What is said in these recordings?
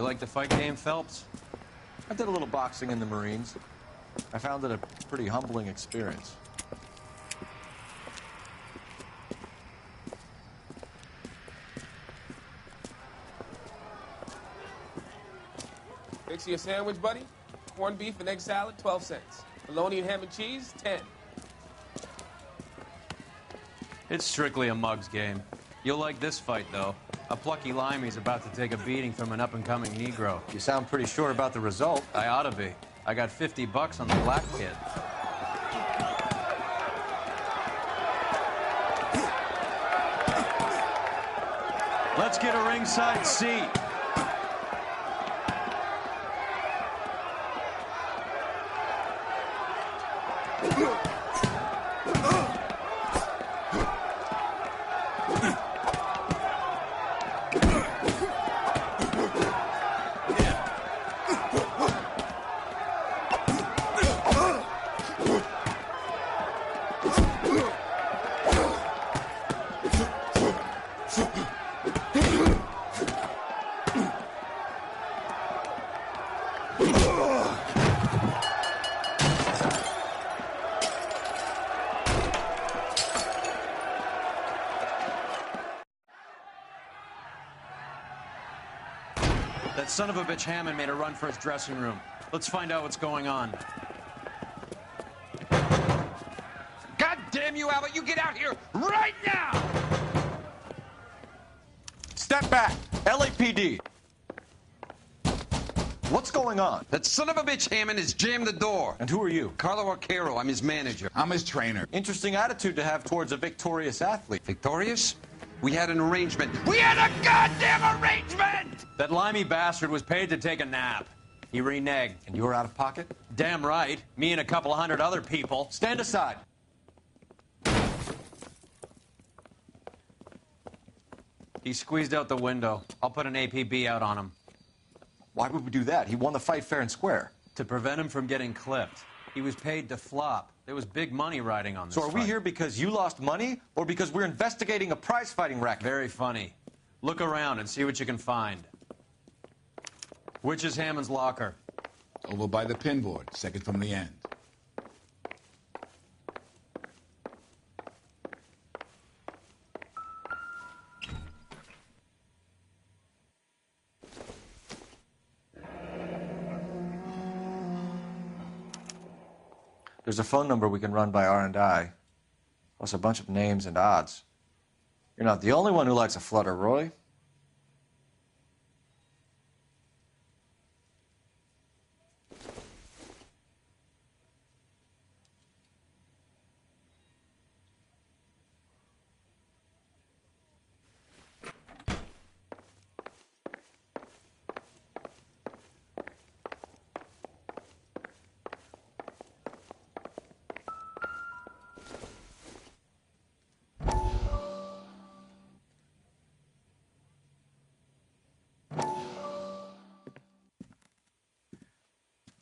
You like the fight game, Phelps? I did a little boxing in the Marines. I found it a pretty humbling experience. Fix you a sandwich, buddy? Corned beef and egg salad, 12 cents. Bologna and ham and cheese, 10. It's strictly a mug's game. You'll like this fight, though. A plucky limey's about to take a beating from an up-and-coming Negro. You sound pretty sure about the result. I ought to be. I got $50 on the black kid. Let's get a ringside seat. That son of a bitch Hammond made a run for his dressing room. Let's find out what's going on. God damn you, Albert! You get out here right now! Step back! LAPD! What's going on? That son of a bitch Hammond has jammed the door. And who are you? Carlo Arcaro, I'm his manager. I'm his trainer. Interesting attitude to have towards a victorious athlete. Victorious? We had an arrangement. We had a goddamn arrangement! That limey bastard was paid to take a nap. He reneged. And you were out of pocket? Damn right. Me and a couple hundred other people. Stand aside. He squeezed out the window. I'll put an APB out on him. Why would we do that? He won the fight fair and square. To prevent him from getting clipped. He was paid to flop. There was big money riding on this So are we fight. here because you lost money or because we're investigating a prize-fighting racket? Very funny. Look around and see what you can find. Which is Hammond's locker? Over by the pinboard, second from the end. There's a phone number we can run by R&I, plus a bunch of names and odds. You're not the only one who likes a flutter, Roy.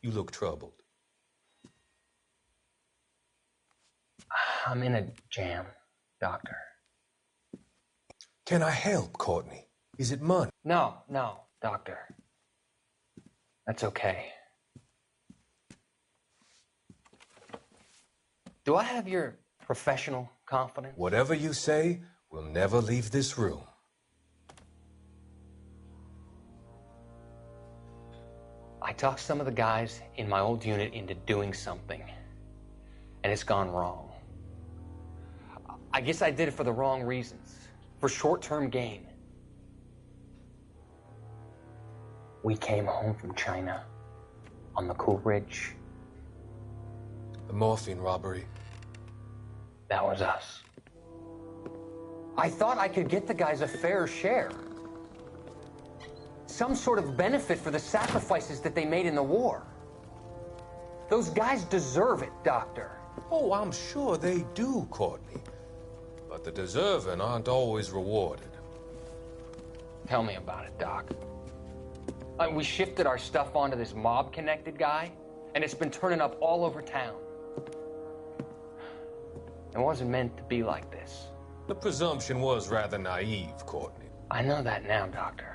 You look troubled. I'm in a jam, Doctor. Can I help, Courtney? Is it money? No, Doctor. That's okay. Do I have your professional confidence? Whatever you say, we'll never leave this room. I talked some of the guys in my old unit into doing something, and it's gone wrong. I guess I did it for the wrong reasons, for short-term gain. We came home from China on the Cool Ridge. The morphine robbery. That was us. I thought I could get the guys a fair share. Some sort of benefit for the sacrifices that they made in the war. Those guys deserve it, Doctor. Oh, I'm sure they do, Courtney. But the deserving aren't always rewarded. Tell me about it, Doc. We shifted our stuff onto this mob-connected guy, and it's been turning up all over town. It wasn't meant to be like this. The presumption was rather naive, Courtney. I know that now, Doctor.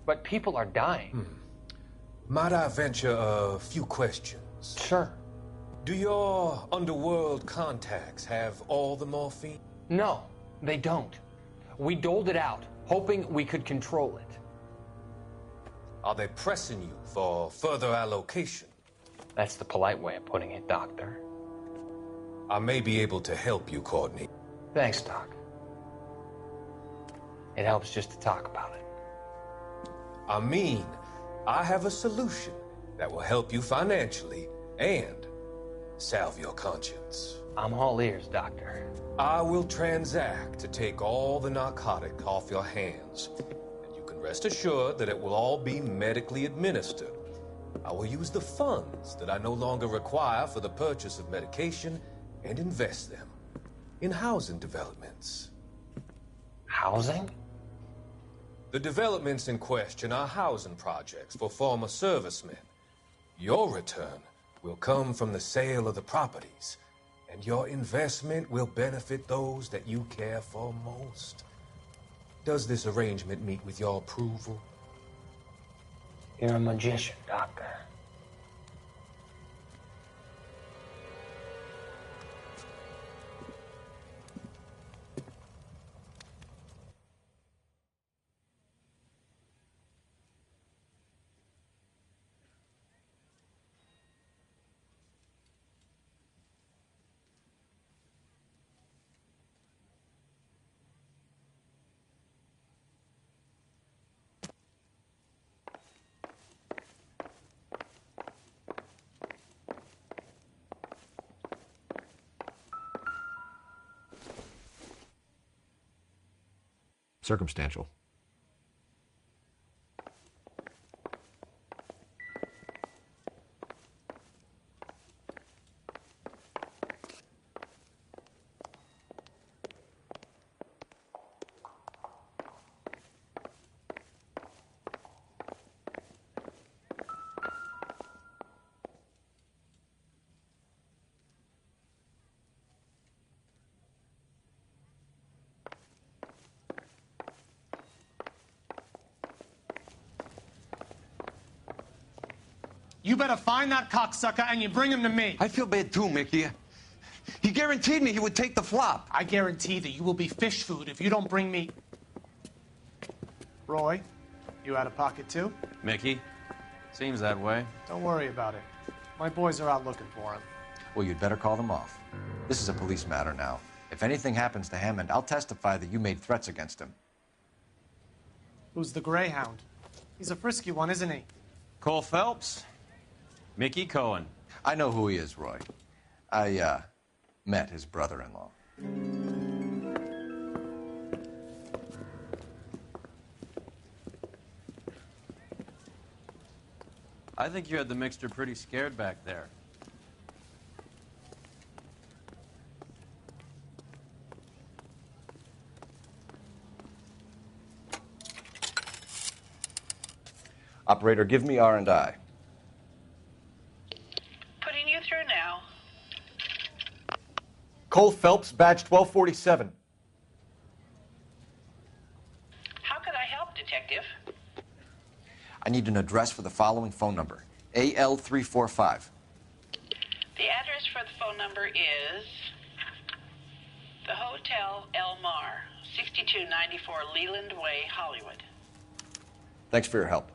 but people are dying. Might I venture a few questions? Sure. Do your underworld contacts have all the morphine? No, they don't. We doled it out, hoping we could control it. Are they pressing you for further allocation? That's the polite way of putting it, Doctor. I may be able to help you, Courtney. Thanks, Doc. It helps just to talk about it. I mean, I have a solution that will help you financially and salve your conscience. I'm all ears, Doctor. I will transact to take all the narcotic off your hands, and you can rest assured that it will all be medically administered. I will use the funds that I no longer require for the purchase of medication and invest them in housing developments. Housing? The developments in question are housing projects for former servicemen. Your return will come from the sale of the properties, and your investment will benefit those that you care for most. Does this arrangement meet with your approval? You're a magician, Doctor. Circumstantial. You better find that cocksucker and you bring him to me. I feel bad too, Mickey. He guaranteed me he would take the flop. I guarantee that you will be fish food if you don't bring me... Roy, you out of pocket too? Mickey? Seems that way. Don't worry about it. My boys are out looking for him. Well, you'd better call them off. This is a police matter now. If anything happens to Hammond, I'll testify that you made threats against him. Who's the Greyhound? He's a frisky one, isn't he? Cole Phelps? Mickey Cohen. I know who he is, Roy. I, met his brother-in-law. I think you had the mixture pretty scared back there. Operator, give me R&I. Putting you through now. Cole Phelps, badge 1247. How could I help, Detective? I need an address for the following phone number. AL345. The address for the phone number is the Hotel El Mar, 6294 Leland Way, Hollywood. Thanks for your help.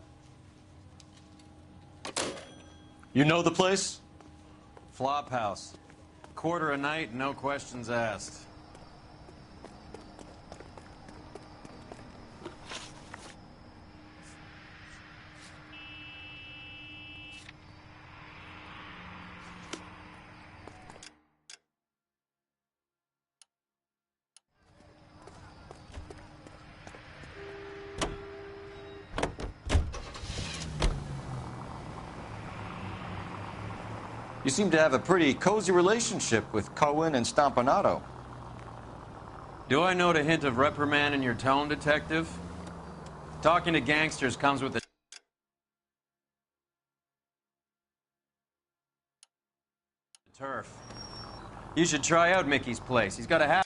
You know the place? Flop house. Quarter a night, no questions asked. You seem to have a pretty cozy relationship with Cohen and Stompanato. Do I note a hint of reprimand in your tone, Detective? Talking to gangsters comes with a turf. You should try out Mickey's place. He's got a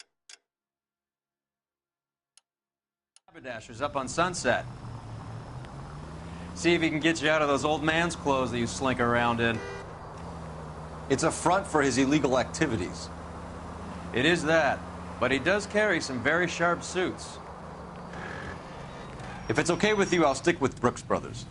haberdashers up on Sunset. See if he can get you out of those old man's clothes that you slink around in. It's a front for his illegal activities. It is that, but he does carry some very sharp suits. If it's okay with you, I'll stick with Brooks Brothers.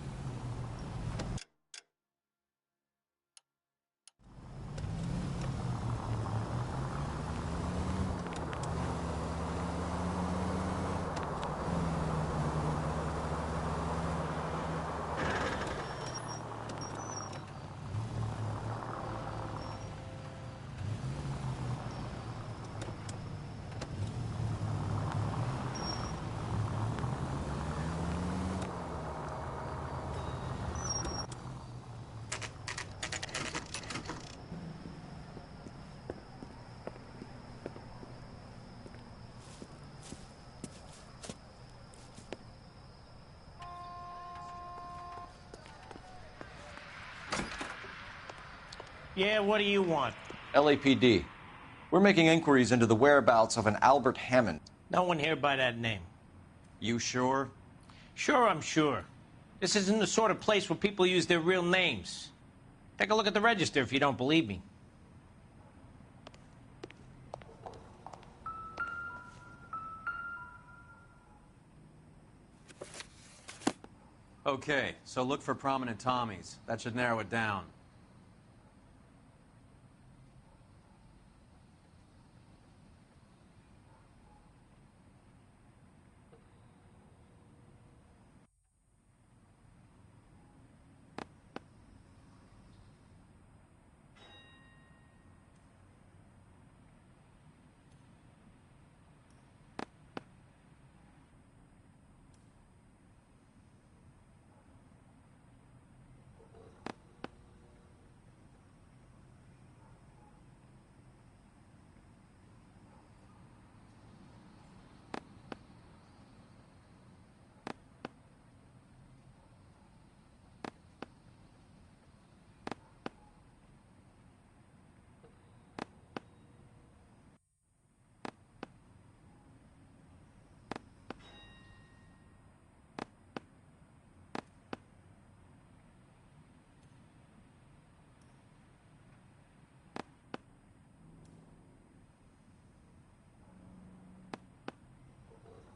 Yeah, what do you want? LAPD. We're making inquiries into the whereabouts of an Albert Hammond. No one here by that name. You sure? Sure, I'm sure. This isn't the sort of place where people use their real names. Take a look at the register if you don't believe me. Okay, so look for prominent Tommies. That should narrow it down.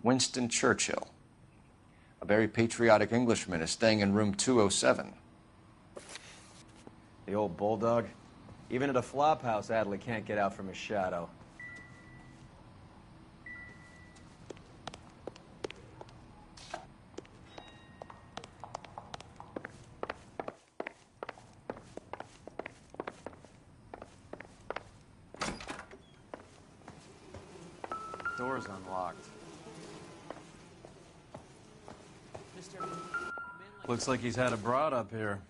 Winston Churchill. A very patriotic Englishman is staying in room 207. The old bulldog. Even at a flop house, Adley can't get out from his shadow. Door's unlocked. Looks like he's had a broad up here.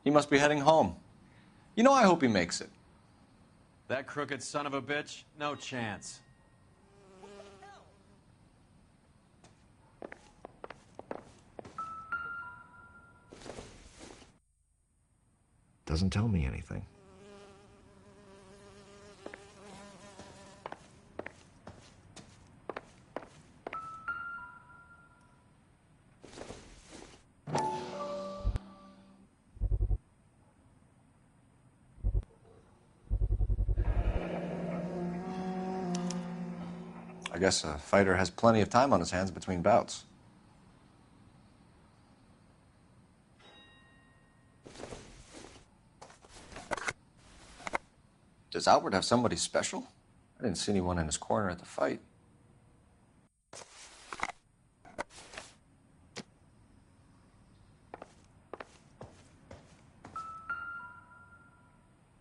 He must be heading home. You know, I hope he makes it. That crooked son of a bitch? No chance. Doesn't tell me anything. I guess a fighter has plenty of time on his hands between bouts. Does Albert have somebody special? I didn't see anyone in his corner at the fight.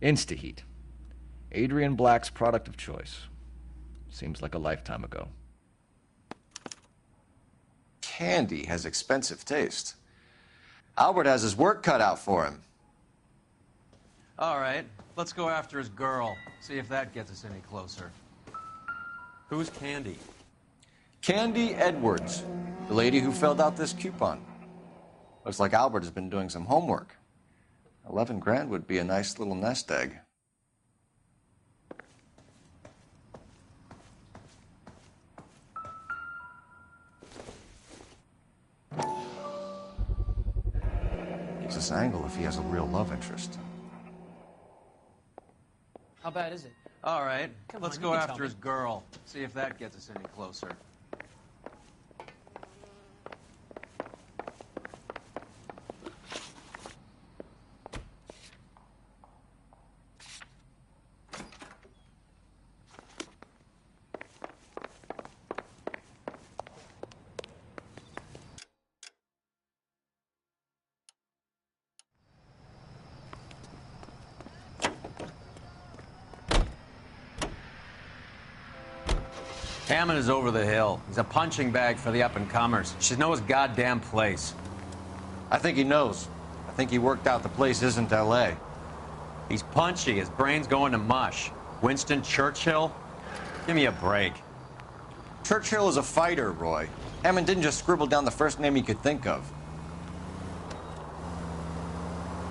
Instaheat. Adrian Black's product of choice. Seems like a lifetime ago. Candy has expensive taste. Albert has his work cut out for him. All right, let's go after his girl. See if that gets us any closer. Who's Candy? Candy Edwards, the lady who filled out this coupon. Looks like Albert has been doing some homework. 11 grand would be a nice little nest egg. works this angle if he has a real love interest. How bad is it? All right, Come let's on, go you can after tell his girl. See if that gets us any closer. Hammond is over the hill. He's a punching bag for the up-and-comers. Should know his goddamn place. I think he knows. I think he worked out the place isn't L.A. He's punchy. His brain's going to mush. Winston Churchill? Give me a break. Churchill is a fighter, Roy. Hammond didn't just scribble down the first name he could think of.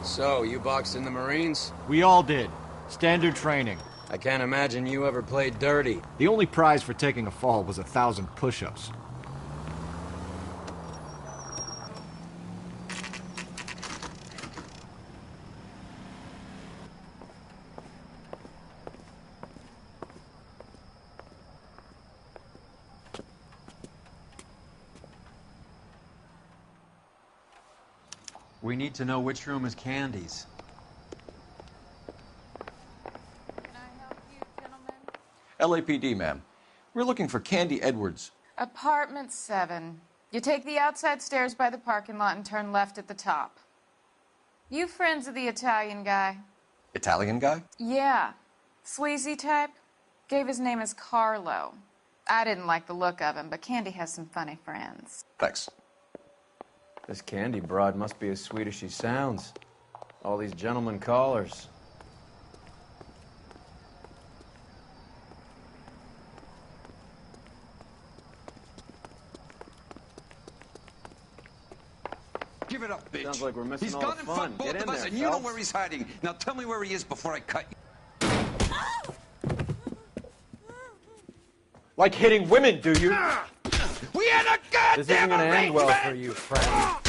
So, you boxed in the Marines? We all did. Standard training. I can't imagine you ever played dirty. The only prize for taking a fall was 1,000 push-ups. We need to know which room is Candy's. LAPD, ma'am. We're looking for Candy Edwards. Apartment 7. You take the outside stairs by the parking lot and turn left at the top. You friends of the Italian guy? Italian guy? Yeah. Sleazy type? Gave his name as Carlo. I didn't like the look of him, but Candy has some funny friends. Thanks. This Candy broad must be as sweet as she sounds. All these gentlemen callers. Give it up, bitch. Sounds like we're missing He's all gone the and fun. fucked both Get in of us, there, and you know Phelps. where he's hiding. Now tell me where he is before I cut you. Like hitting women, do you? We had a goddamn This isn't gonna end well arrangement! for you, friend.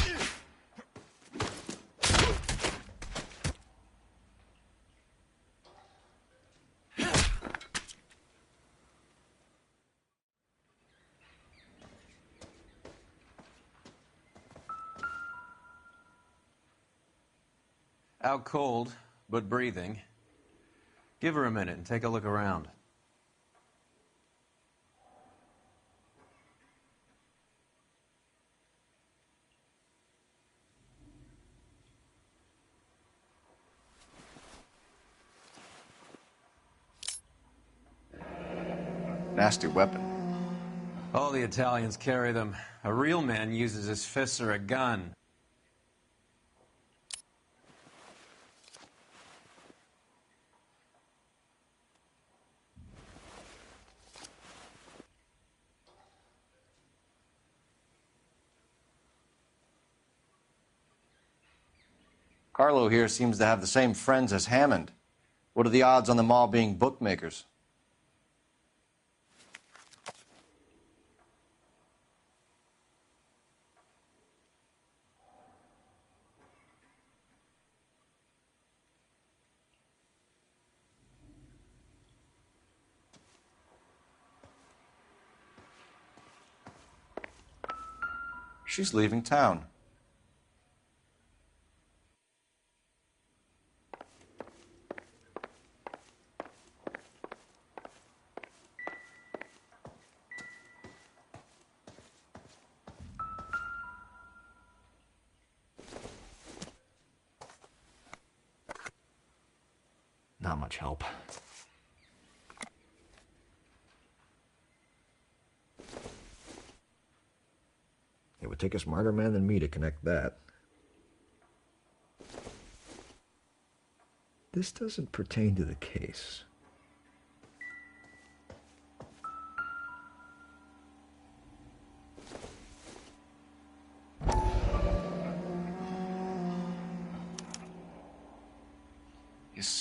Out cold, but breathing. Give her a minute and take a look around. Nasty weapon. All the Italians carry them. A real man uses his fists or a gun. Carlo here seems to have the same friends as Hammond. What are the odds on them all being bookmakers? She's leaving town. Not much help. It would take a smarter man than me to connect that. This doesn't pertain to the case.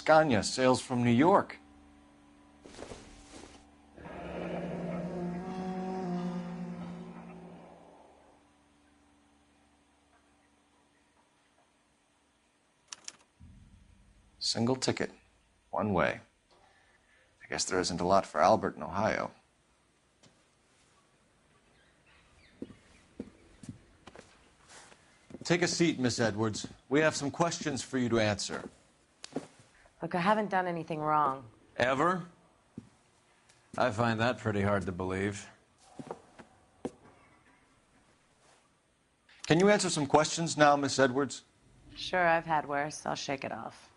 Scania sails from New York. Single ticket. One way. I guess there isn't a lot for Albert in Ohio. Take a seat, Miss Edwards. We have some questions for you to answer. Look, I haven't done anything wrong. Ever? I find that pretty hard to believe. Can you answer some questions now, Miss Edwards? Sure, I've had worse. I'll shake it off.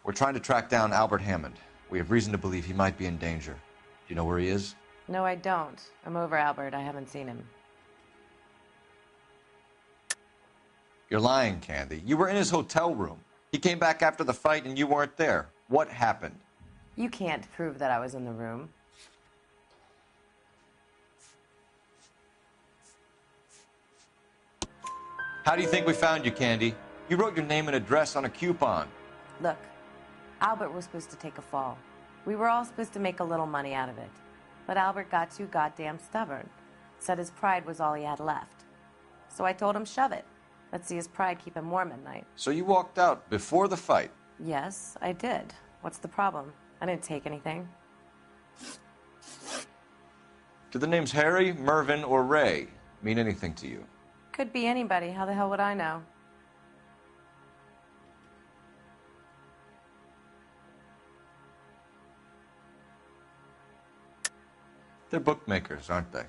We're trying to track down Albert Hammond. We have reason to believe he might be in danger. Do you know where he is? No, I don't. I'm over Albert. I haven't seen him. You're lying, Candy. You were in his hotel room. He came back after the fight and you weren't there. What happened? You can't prove that I was in the room. How do you think we found you, Candy? You wrote your name and address on a coupon. Look, Albert was supposed to take a fall. We were all supposed to make a little money out of it. But Albert got too goddamn stubborn. Said his pride was all he had left. So I told him, shove it. Let's see his pride keep him warm at night. So you walked out before the fight? Yes, I did. What's the problem? I didn't take anything. Do the names Harry, Mervyn, or Ray mean anything to you? Could be anybody. How the hell would I know? They're bookmakers, aren't they?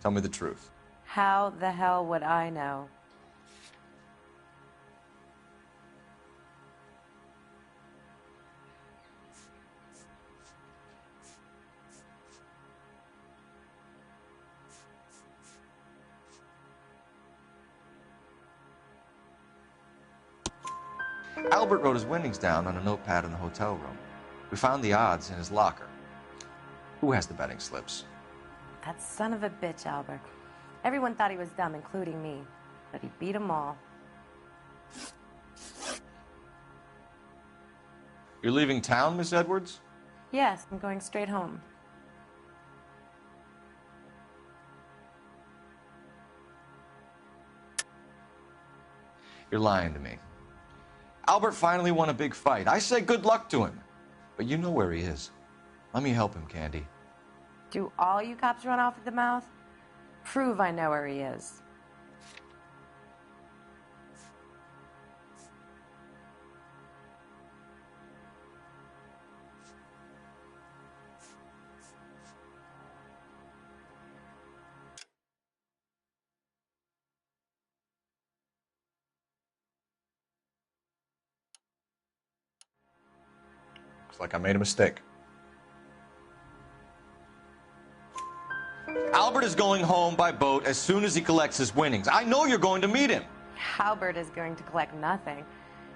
Tell me the truth. How the hell would I know? Albert wrote his winnings down on a notepad in the hotel room. We found the odds in his locker. Who has the betting slips? That son of a bitch, Albert. Everyone thought he was dumb, including me. But he beat them all. You're leaving town, Miss Edwards? Yes, I'm going straight home. You're lying to me. Albert finally won a big fight. I say good luck to him. But you know where he is. Let me help him, Candy. Do all you cops run off at the mouth? Prove I know where he is. Looks like I made a mistake. Albert is going home by boat as soon as he collects his winnings. I know you're going to meet him. Albert is going to collect nothing.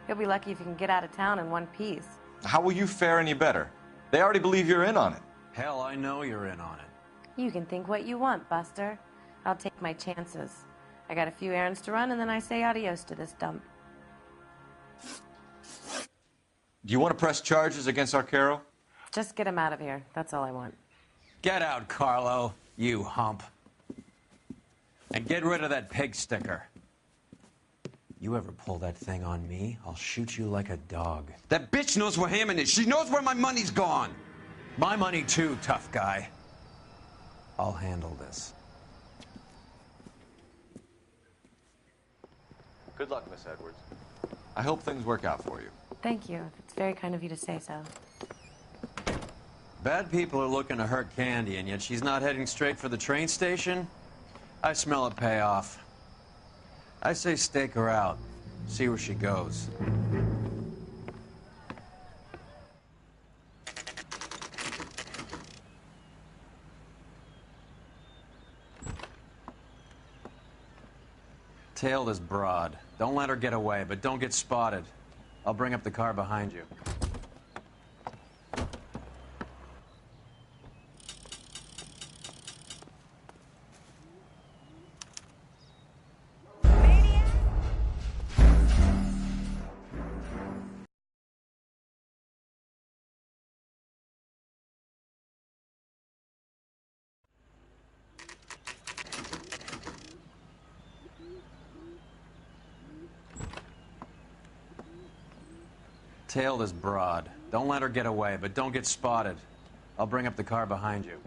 He'll be lucky if he can get out of town in one piece. How will you fare any better? They already believe you're in on it. Hell, I know you're in on it. You can think what you want, Buster. I'll take my chances. I got a few errands to run, and then I say adios to this dump. Do you want to press charges against Arcaro? Just get him out of here. That's all I want. Get out, Carlo, you hump. And get rid of that pig sticker. You ever pull that thing on me, I'll shoot you like a dog. That bitch knows where Hammond is. She knows where my money's gone. My money too, tough guy. I'll handle this. Good luck, Miss Edwards. I hope things work out for you. Thank you. It's very kind of you to say so. Bad people are looking to hurt Candy, and yet she's not heading straight for the train station? I smell a payoff. I say stake her out. See where she goes. Tail this broad. Don't let her get away, but don't get spotted. I'll bring up the car behind you. Tail this broad. Don't let her get away, but don't get spotted. I'll bring up the car behind you.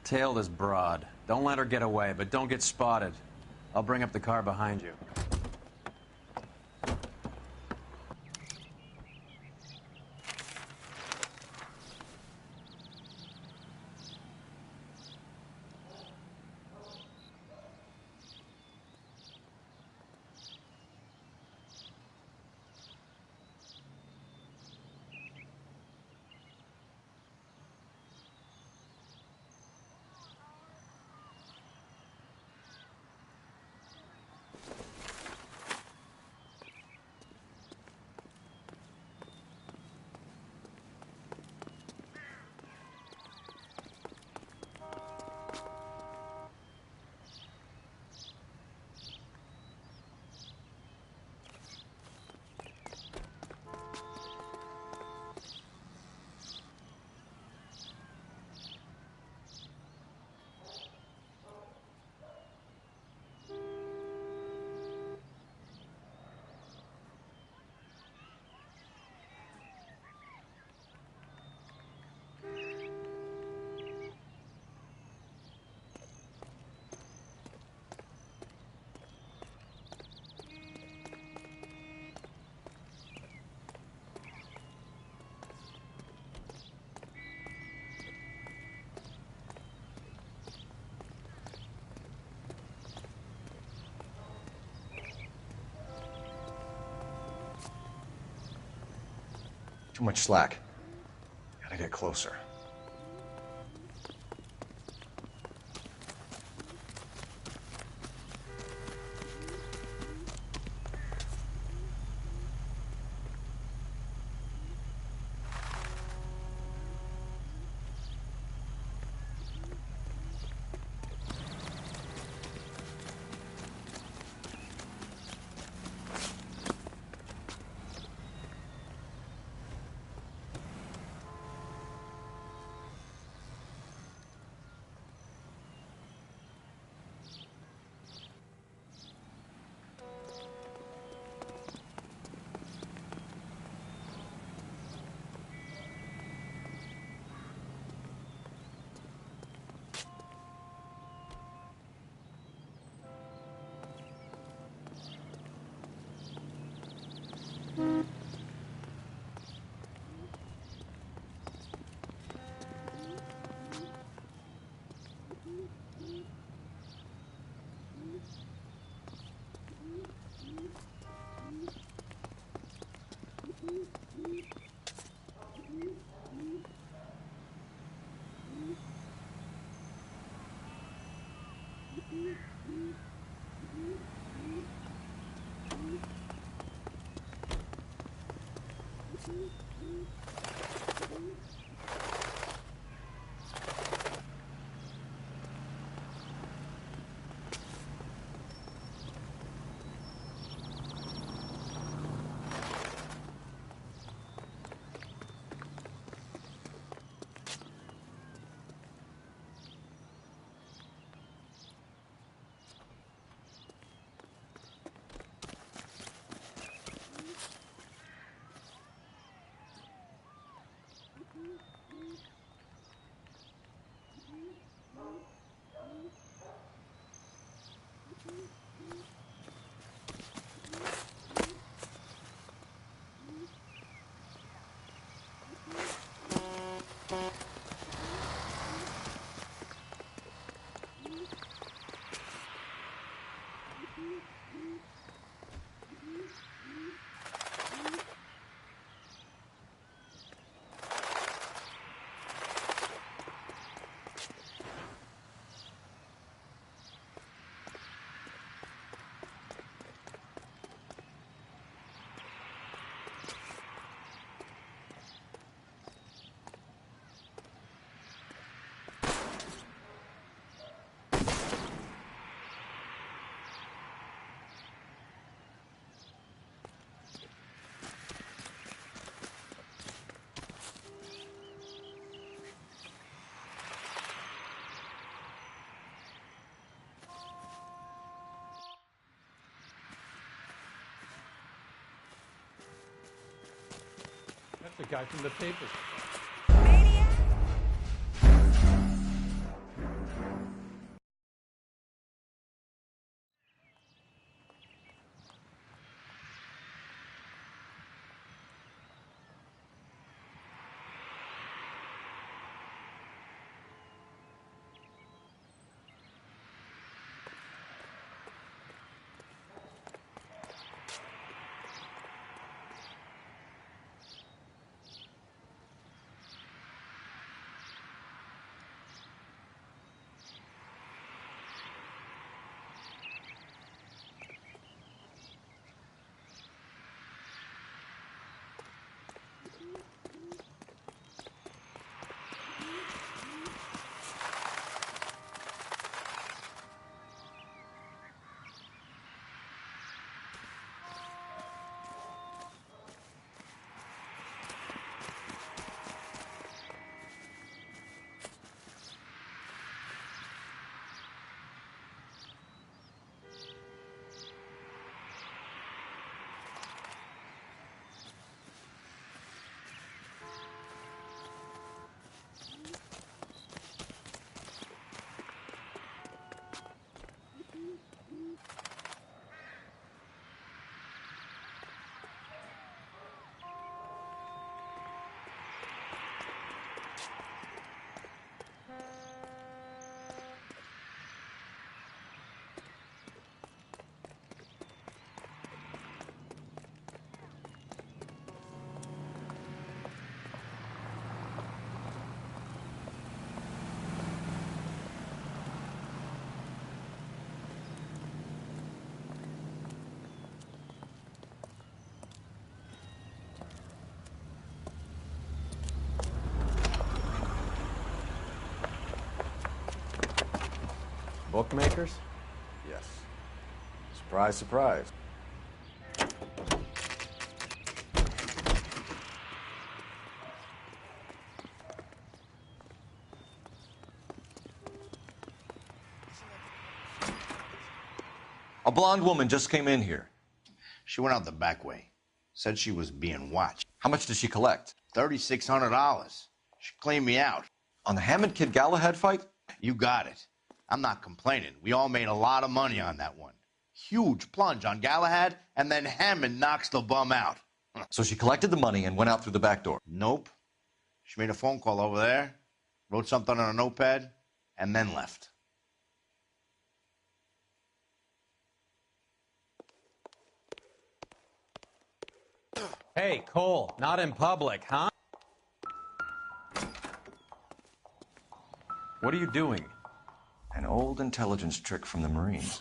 Tail this broad. Don't let her get away, but don't get spotted. I'll bring up the car behind you. Too much slack. Gotta get closer. That's the guy from the papers. Bookmakers? Yes. Surprise, surprise. A blonde woman just came in here. She went out the back way. Said she was being watched. How much did she collect? $3,600. She cleaned me out. On the Hammond Kid Galahad fight? You got it. I'm not complaining. We all made a lot of money on that one. Huge plunge on Galahad, and then Hammond knocks the bum out. So she collected the money and went out through the back door? Nope. She made a phone call over there, wrote something on a notepad, and then left. Hey, Cole, not in public, huh? What are you doing? An old intelligence trick from the Marines.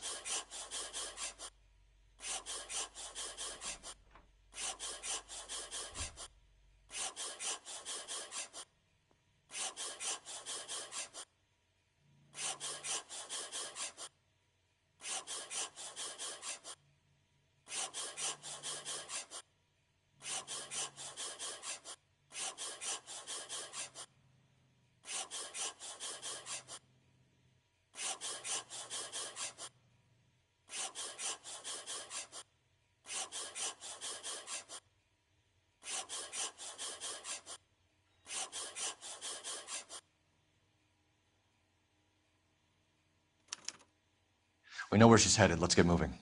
We know where she's headed. Let's get moving.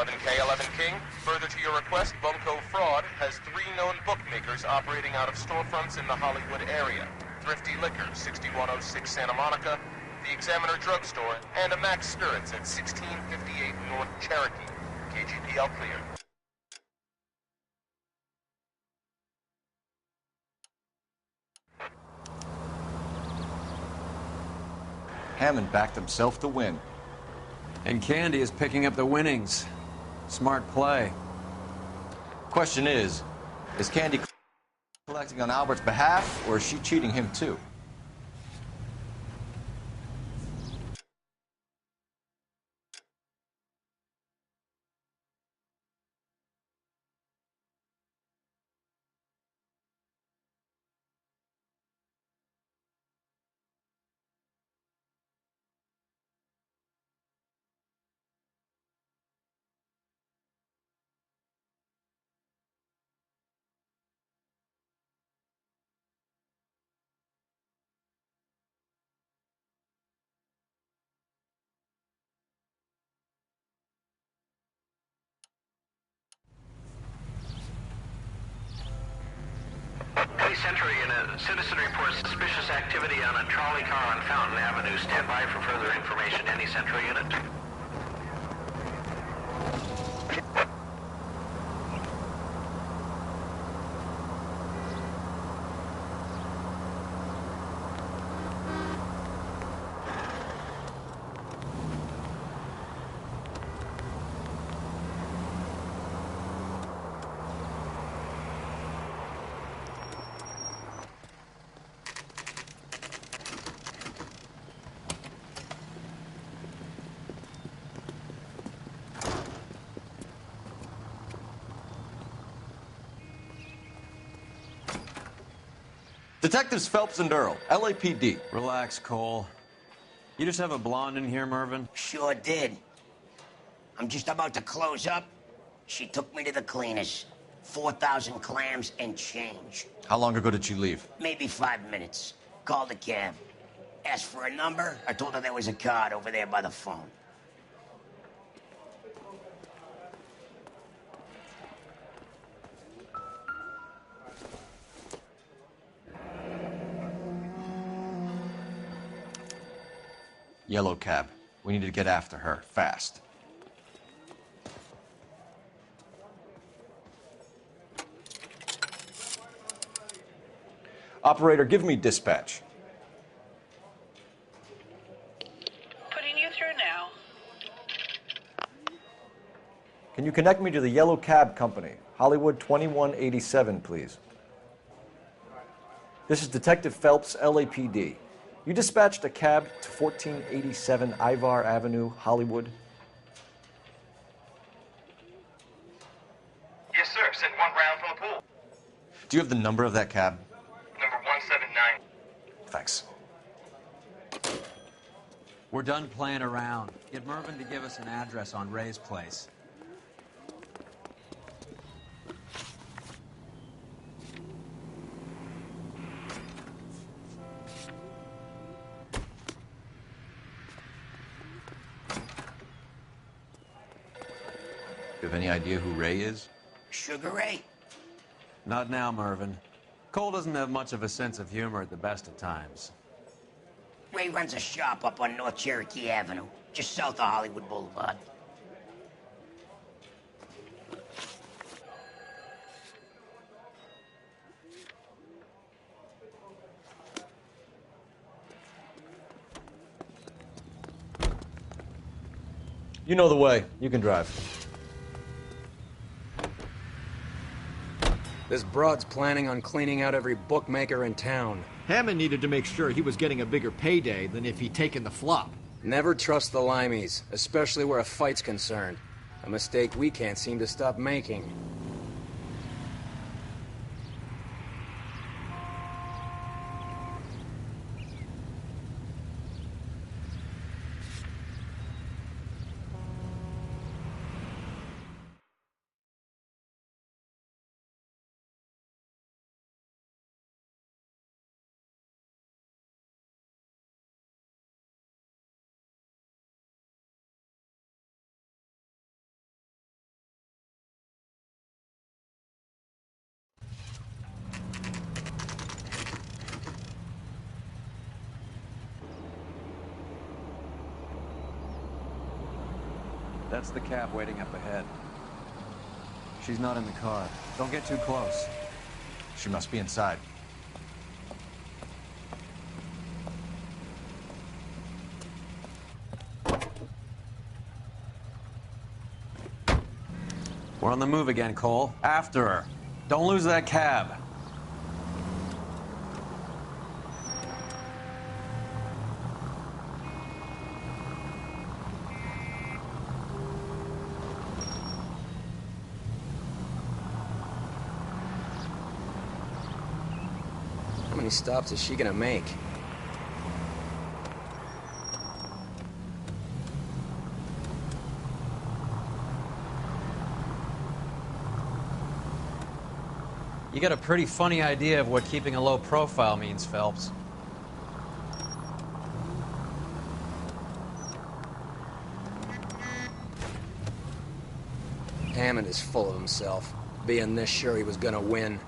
11K, 11 King. Further to your request, Bunko Fraud has 3 known bookmakers operating out of storefronts in the Hollywood area. Thrifty Liquor, 6106 Santa Monica, the Examiner Drugstore, and a Max Spirits at 1658 North Cherokee. KGPL clear. Hammond backed himself to win. And Candy is picking up the winnings. Smart play. Question is Candy collecting on Albert's behalf, or is she cheating him too? Penny Century, in a citizen reports suspicious activity on a trolley car on Fountain Avenue. Stand by for further information. Any Century unit. Detectives Phelps and Earl, LAPD. Relax, Cole. You just have a blonde in here, Mervyn? Sure did. I'm just about to close up. She took me to the cleaners. 4,000 clams and change. How long ago did she leave? Maybe 5 minutes. Called a cab. Asked for a number. I told her there was a card over there by the phone. Yellow cab. We need to get after her, fast. Operator, give me dispatch. Putting you through now. Can you connect me to the Yellow Cab Company, Hollywood 2187, please? This is Detective Phelps, LAPD. You dispatched a cab to 1487 Ivar Avenue, Hollywood? Yes, sir. Sent one round from the pool. Do you have the number of that cab? Number 179. Thanks. We're done playing around. Get Mervyn to give us an address on Ray's place. You have any idea who Ray is? Sugar Ray? Not now, Mervyn. Cole doesn't have much of a sense of humor at the best of times. Ray runs a shop up on North Cherokee Avenue, just south of Hollywood Boulevard. You know the way. You can drive. This broad's planning on cleaning out every bookmaker in town. Hammond needed to make sure he was getting a bigger payday than if he'd taken the flop. Never trust the limeys, especially where a fight's concerned. A mistake we can't seem to stop making. That's the cab waiting up ahead. She's not in the car. Don't get too close. She must be inside. We're on the move again, Cole. After her. Don't lose that cab. How many stops is she gonna make? You got a pretty funny idea of what keeping a low profile means, Phelps. Hammond is full of himself, being this sure he was gonna win.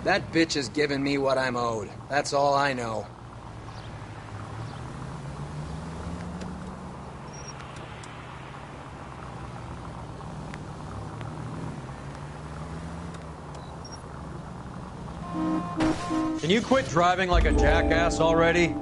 That bitch is giving me what I'm owed. That's all I know. Can you quit driving like a jackass already?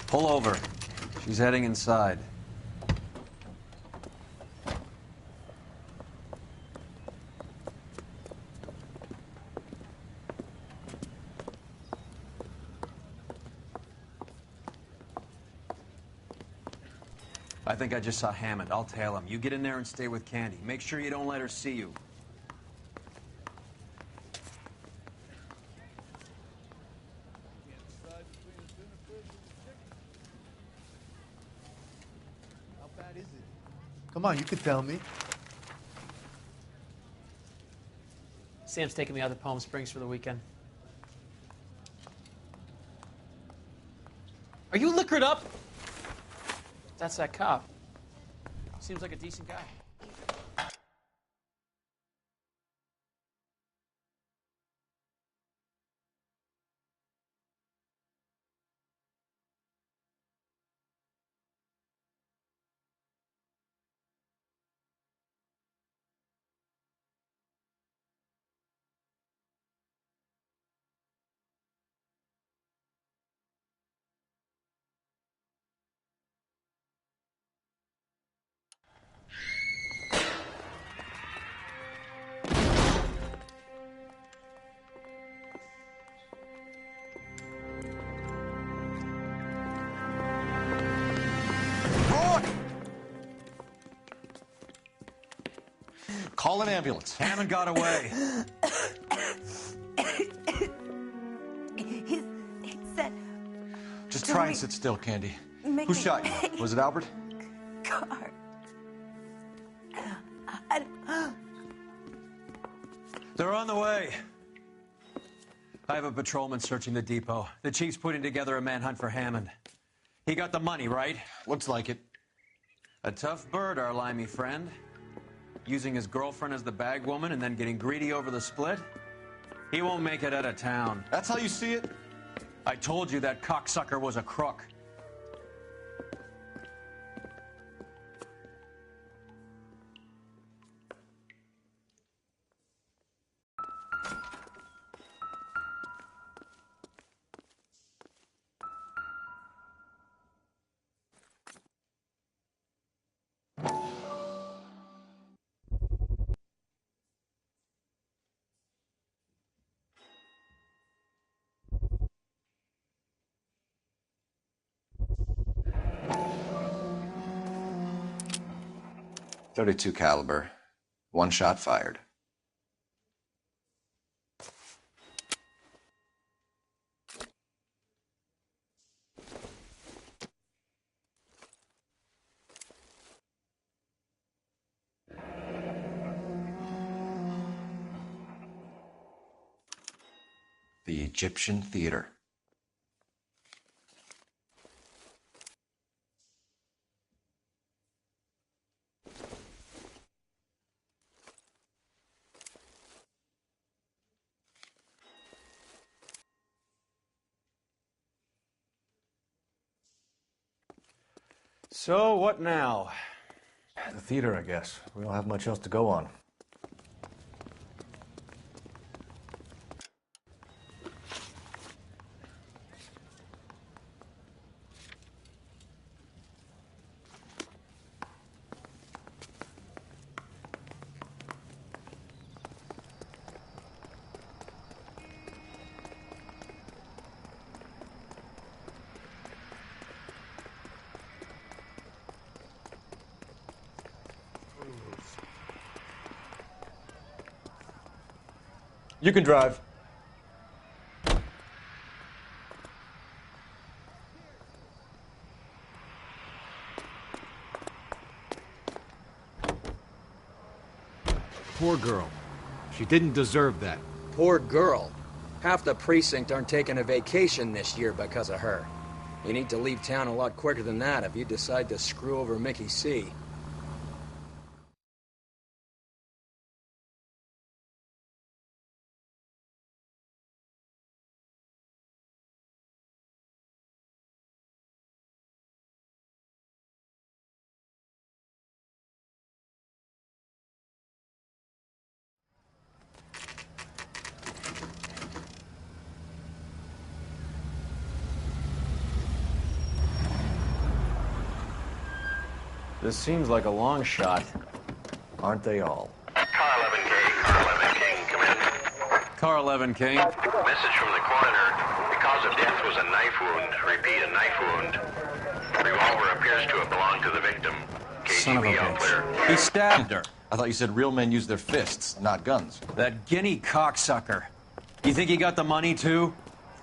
Pull over. She's heading inside. I think I just saw Hammond. I'll tail him. You get in there and stay with Candy. Make sure you don't let her see you. How bad is it? Come on, you could tell me. Sam's taking me out to Palm Springs for the weekend. Are you liquored up? That's that cop. Seems like a decent guy. Call an ambulance. Hammond got away. He said... Just try and sit still, Candy. Make Who it shot you? Was it Albert? car. They're on the way. I have a patrolman searching the depot. The chief's putting together a manhunt for Hammond. He got the money, right? Looks like it. A tough bird, our limey friend. Using his girlfriend as the bag woman and then getting greedy over the split? He won't make it out of town. That's how you see it? I told you that cocksucker was a crook. .32 caliber. One shot fired. The Egyptian Theater. So, what now? The theater, I guess. We don't have much else to go on. You can drive. Poor girl. She didn't deserve that. Poor girl. Half the precinct aren't taking a vacation this year because of her. You need to leave town a lot quicker than that if you decide to screw over Mickey C. This seems like a long shot. Aren't they all? Car 11K, Car 11 King, come in. Car 11 King. Message from the coroner. The cause of death was a knife wound. Repeat, a knife wound. Revolver appears to have belonged to the victim. Son of a KGB all clear. bitch. He stabbed her. I thought you said real men use their fists, not guns. That guinea cocksucker. You think he got the money, too?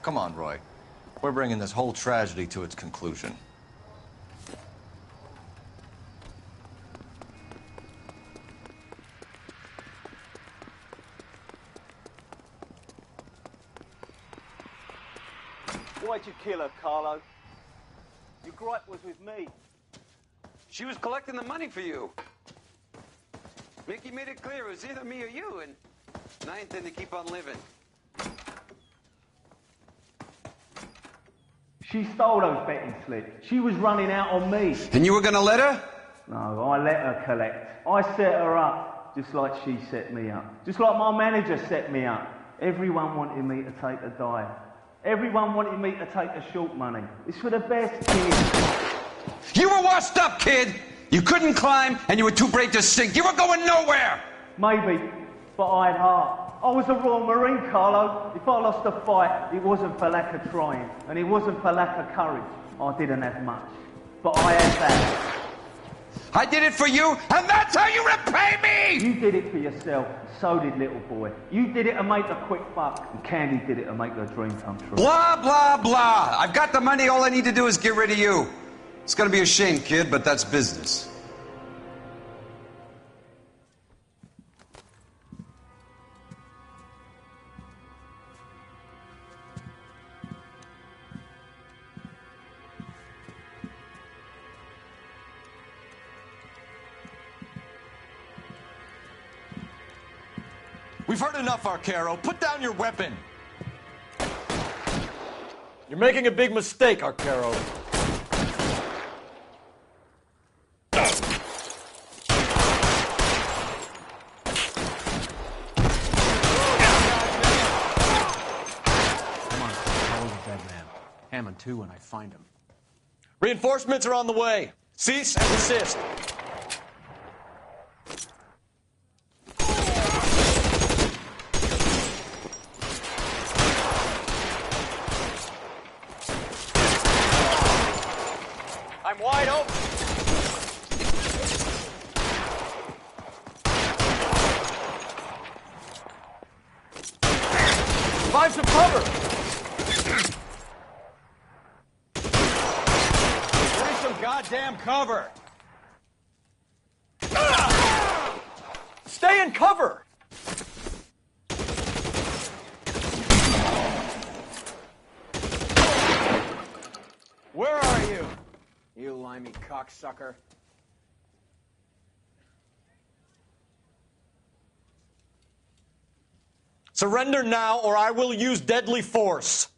Come on, Roy. We're bringing this whole tragedy to its conclusion. Why'd you kill her, Carlo? Your gripe was with me. She was collecting the money for you. Mickey made it clear it was either me or you, and I intend to keep on living. She stole those betting slips. She was running out on me. And you were gonna let her? No, I let her collect. I set her up, just like she set me up. Just like my manager set me up. Everyone wanted me to take a dive. Everyone wanted me to take the short money. It's for the best, kid. You were washed up, kid! You couldn't climb, and you were too brave to sink. You were going nowhere! Maybe, but I had heart. I was a Royal Marine, Carlo. If I lost a fight, it wasn't for lack of trying, and it wasn't for lack of courage. I didn't have much, but I had that. I did it for you, and that's how you repay me! You did it for yourself, so did little boy. You did it to make a quick buck, and Candy did it to make her dream come true. Blah, blah, blah. I've got the money. All I need to do is get rid of you. It's gonna be a shame, kid, but that's business. We've heard enough, Arcaro. Put down your weapon. You're making a big mistake, Arcaro. Come on, I'll look at that man. Hammond 2 when I find him. Reinforcements are on the way. Cease and desist. I'm wide open. Find some cover! Find some goddamn cover! Stay in cover! Where are you? You limey cocksucker. Surrender now, or I will use deadly force.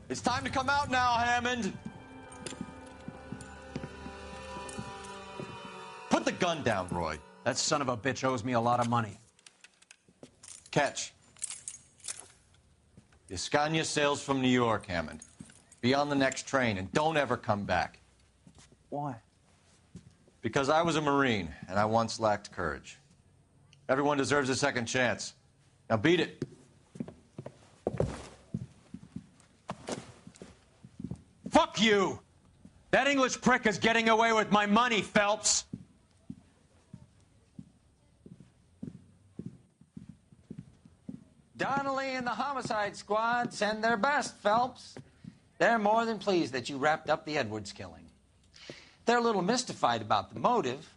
It's time to come out now, Hammond. Put the gun down, Roy. That son of a bitch owes me a lot of money. Catch. The Scania sails from New York, Hammond. Be on the next train and don't ever come back. Why? Because I was a Marine and I once lacked courage. Everyone deserves a second chance. Now beat it. Fuck you! That English prick is getting away with my money, Phelps! Donnelly and the homicide squad send their best, Phelps. They're more than pleased that you wrapped up the Edwards killing. They're a little mystified about the motive.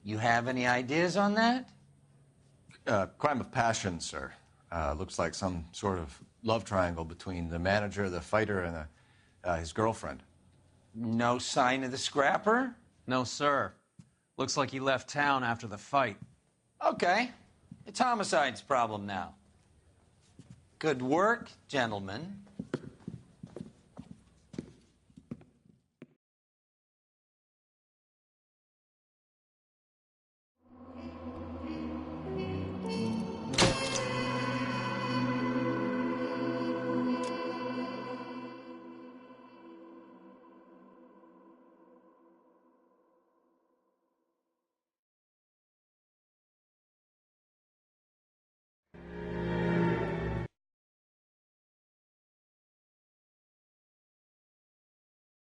You have any ideas on that? Crime of passion, sir. Looks like some sort of love triangle between the manager, the fighter, and his girlfriend. No sign of the scrapper? No, sir. Looks like he left town after the fight. Okay. It's homicide's problem now. Good work, gentlemen.